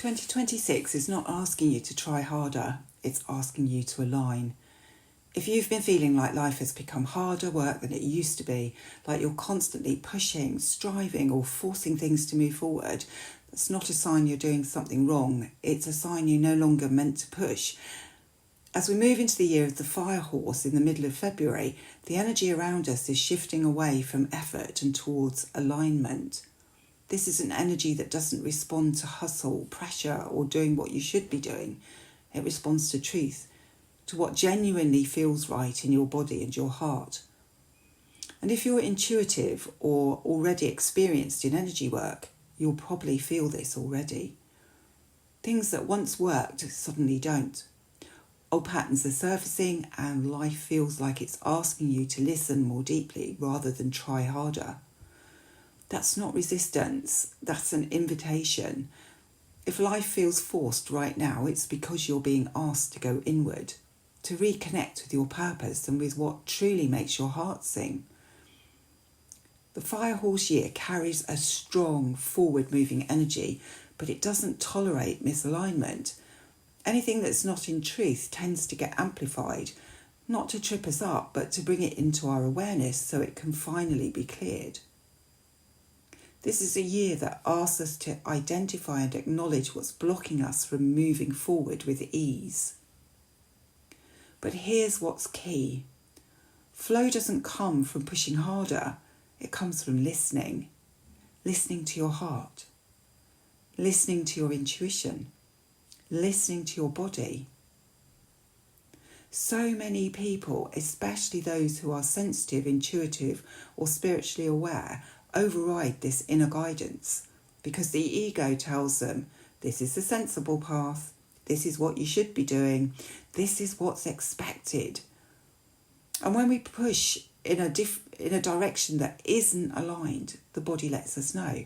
2026 is not asking you to try harder, it's asking you to align. If you've been feeling like life has become harder work than it used to be, like you're constantly pushing, striving or forcing things to move forward, that's not a sign you're doing something wrong. It's a sign you're no longer meant to push. As we move into the year of the fire horse in the middle of February, the energy around us is shifting away from effort and towards alignment. This is an energy that doesn't respond to hustle, pressure, or doing what you should be doing. It responds to truth, to what genuinely feels right in your body and your heart. And if you're intuitive or already experienced in energy work, you'll probably feel this already. Things that once worked suddenly don't. Old patterns are surfacing and life feels like it's asking you to listen more deeply rather than try harder. That's not resistance, that's an invitation. If life feels forced right now, it's because you're being asked to go inward, to reconnect with your purpose and with what truly makes your heart sing. The Fire Horse year carries a strong, forward-moving energy, but it doesn't tolerate misalignment. Anything that's not in truth tends to get amplified, not to trip us up, but to bring it into our awareness so it can finally be cleared. This is a year that asks us to identify and acknowledge what's blocking us from moving forward with ease. But here's what's key. Flow doesn't come from pushing harder, it comes from listening. Listening to your heart, listening to your intuition, listening to your body. So many people, especially those who are sensitive, intuitive, or spiritually aware, override this inner guidance because the ego tells them this is the sensible path, this is what you should be doing, this is what's expected. And when we push in a direction that isn't aligned, the body lets us know.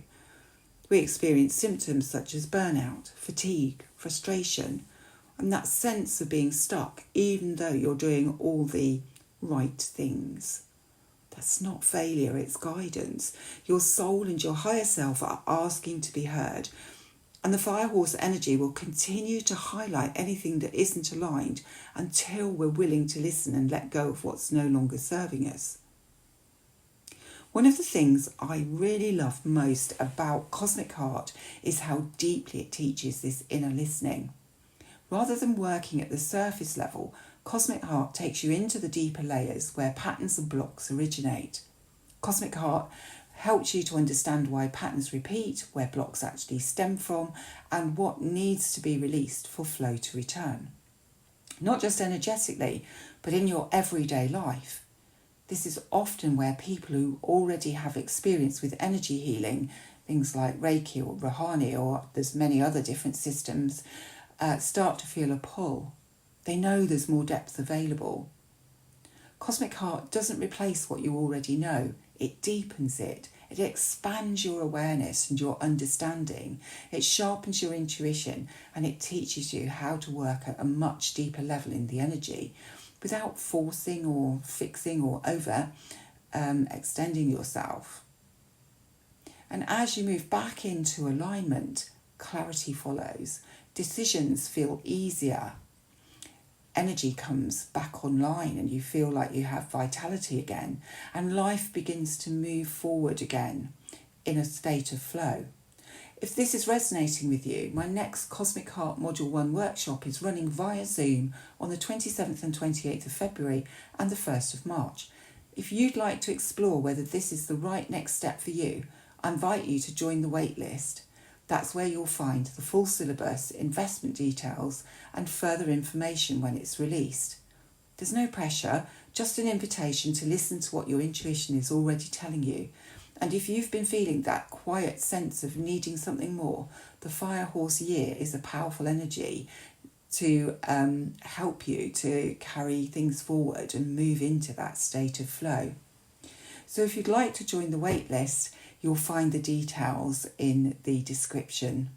We experience symptoms such as burnout, fatigue, frustration, and that sense of being stuck even though you're doing all the right things. That's not failure, it's guidance. Your soul and your higher self are asking to be heard. And the Fire Horse energy will continue to highlight anything that isn't aligned until we're willing to listen and let go of what's no longer serving us. One of the things I really love most about Cosmic Heart is how deeply it teaches this inner listening. Rather than working at the surface level, Cosmic Heart takes you into the deeper layers where patterns and blocks originate. Cosmic Heart helps you to understand why patterns repeat, where blocks actually stem from, and what needs to be released for flow to return. Not just energetically, but in your everyday life. This is often where people who already have experience with energy healing, things like Reiki or Rouhani, or there's many other different systems, start to feel a pull. They know there's more depth available. Cosmic Heart doesn't replace what you already know. It deepens it. It expands your awareness and your understanding. It sharpens your intuition and it teaches you how to work at a much deeper level in the energy without forcing or fixing or extending yourself. And as you move back into alignment, clarity follows. Decisions feel easier. Energy comes back online and you feel like you have vitality again, and life begins to move forward again in a state of flow. If this is resonating with you, my next Cosmic Heart Module 1 workshop is running via Zoom on the 27th and 28th of February and the 1st of March. If you'd like to explore whether this is the right next step for you, I invite you to join the waitlist. That's where you'll find the full syllabus, investment details, and further information when it's released. There's no pressure, just an invitation to listen to what your intuition is already telling you. And if you've been feeling that quiet sense of needing something more, the Fire Horse year is a powerful energy to help you to carry things forward and move into that state of flow. So if you'd like to join the waitlist, you'll find the details in the description.